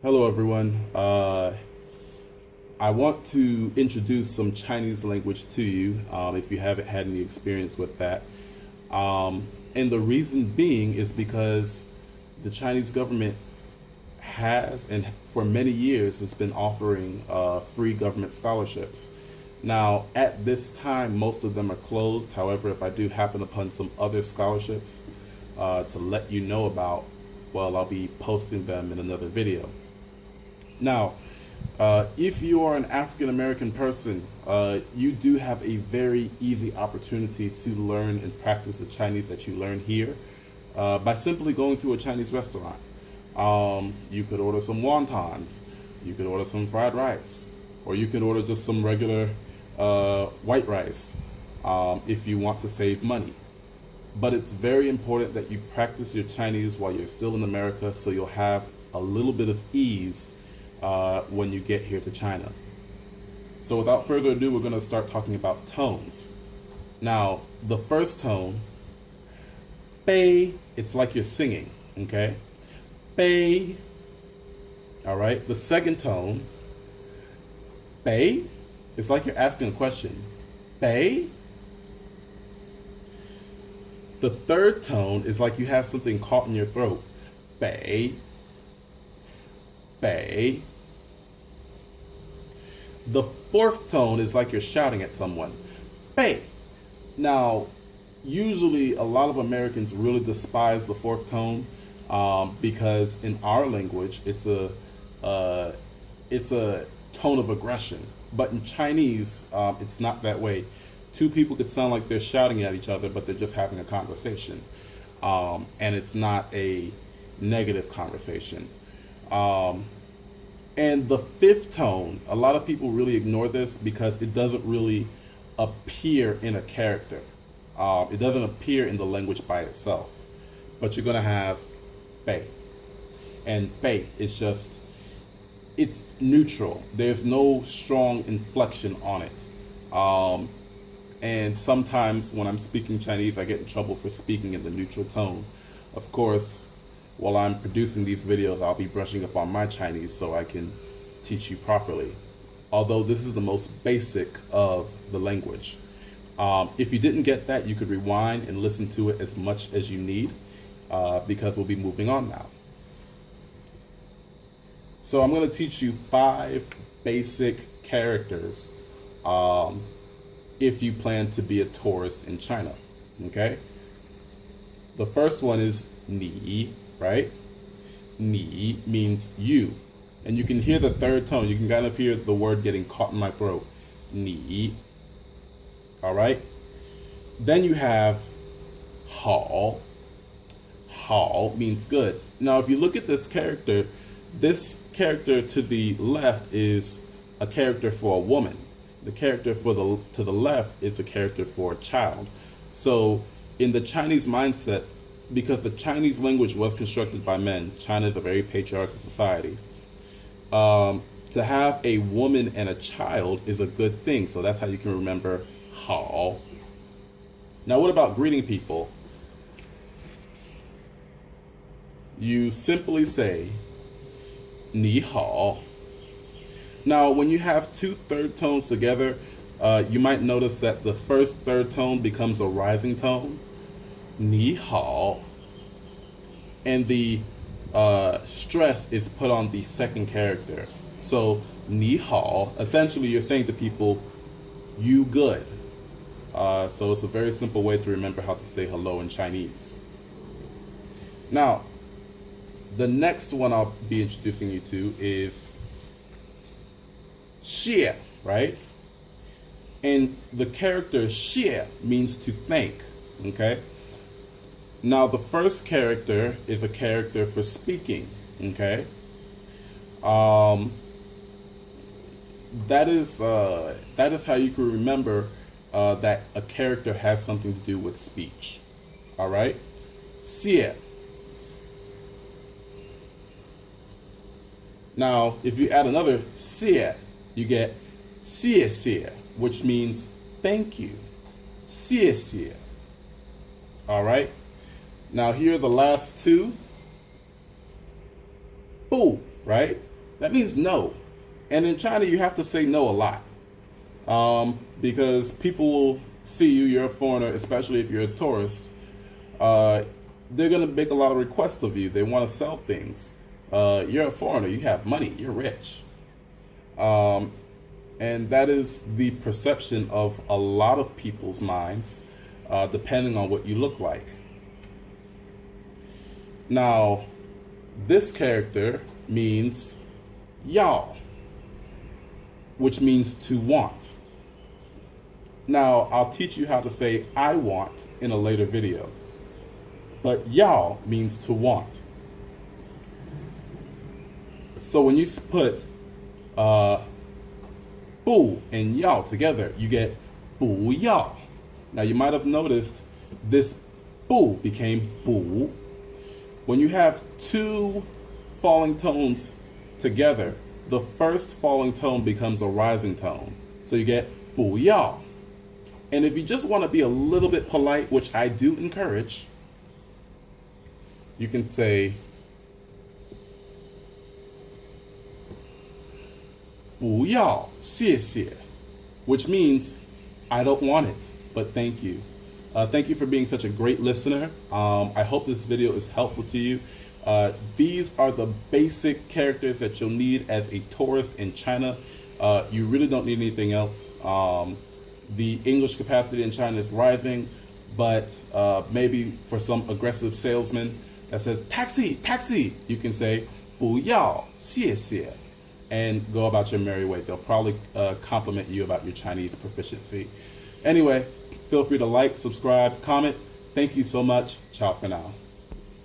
Hello, everyone. I want to introduce some Chinese language to you if you haven't had any experience with that. And the reason being is because the Chinese government has, and for many years, has been offering free government scholarships. Now, at this time, most of them are closed. However, if I do happen upon some other scholarships to let you know about, well, I'll be posting them in another video. Now, if you are an African American person, you do have a very easy opportunity to learn and practice the Chinese that you learn here by simply going to a Chinese restaurant. You could order some wontons, you could order some fried rice, or you could order just some regular white rice if you want to save money. But it's very important that you practice your Chinese while you're still in America so you'll have a little bit of ease when you get here to China. So without further ado, we're going to start talking about tones. Now, the first tone, bei, it's like you're singing, okay? Bei. All right. The second tone, bei, it's like you're asking a question. Bei. The third tone is like you have something caught in your throat. Bei. Bei. The fourth tone is like you're shouting at someone. Bei. Now, usually a lot of Americans really despise the fourth tone because in our language it's a tone of aggression. But in Chinese, it's not that way. Two people could sound like they're shouting at each other, but they're just having a conversation, and it's not a negative conversation. And the fifth tone, a lot of people really ignore this because it doesn't really appear in a character. It doesn't appear in the language by itself. But you're going to have bei. And bei is just, it's neutral. There's no strong inflection on it. And sometimes when I'm speaking Chinese, I get in trouble for speaking in the neutral tone. Of course, while I'm producing these videos, I'll be brushing up on my Chinese so I can teach you properly. Although this is the most basic of the language. If you didn't get that, you could rewind and listen to it as much as you need because we'll be moving on now. So I'm going to teach you 5 basic characters if you plan to be a tourist in China, okay? The first one is ni, right? Ni means you. And you can hear the third tone. You can kind of hear the word getting caught in my throat. Ni. All right? Then you have hao. Hao means good. Now, if you look at this character to the left is a character for a woman. The character to the left is a character for a child. So in the Chinese mindset, because the Chinese language was constructed by men, China is a very patriarchal society. To have a woman and a child is a good thing. So that's how you can remember hao. Now, what about greeting people? You simply say ni hao. Now, when you have 2 third tones together, you might notice that the first third tone becomes a rising tone. Ni hao. And the stress is put on the second character. So, ni hao, essentially you're saying to people, you good. So it's a very simple way to remember how to say hello in Chinese. Now, the next one I'll be introducing you to is xie, right? And the character xie means to thank, okay? Now, the first character is a character for speaking, okay? That is how you can remember that a character has something to do with speech, all right? Xie. Now, if you add another xie, you get xie xie, which means thank you. Xie xie. All right? Now, here are the last 2. Bu, right? That means no. And in China, you have to say no a lot. Because people will see you, you're a foreigner, especially if you're a tourist. They're going to make a lot of requests of you. They want to sell things. You're a foreigner, you have money, you're rich. And that is the perception of a lot of people's minds, depending on what you look like. Now, this character means yao, which means to want. Now, I'll teach you how to say I want in a later video. But yao means to want. So when you put bu and yao together, you get bu yao. Now, you might have noticed this bu became bu. When you have two falling tones together, the first falling tone becomes a rising tone. So you get bu yao. And if you just want to be a little bit polite, which I do encourage, you can say不要谢谢, which means I don't want it, but thank you. Thank you for being such a great listener. I hope this video is helpful to you. These are the basic characters that you'll need as a tourist in China. You really don't need anything else. The English capacity in China is rising, but maybe for some aggressive salesman that says taxi, taxi, you can say 不要谢谢 and go about your merry way. They'll probably compliment you about your Chinese proficiency. Anyway, feel free to like, subscribe, comment. Thank you so much. Ciao for now.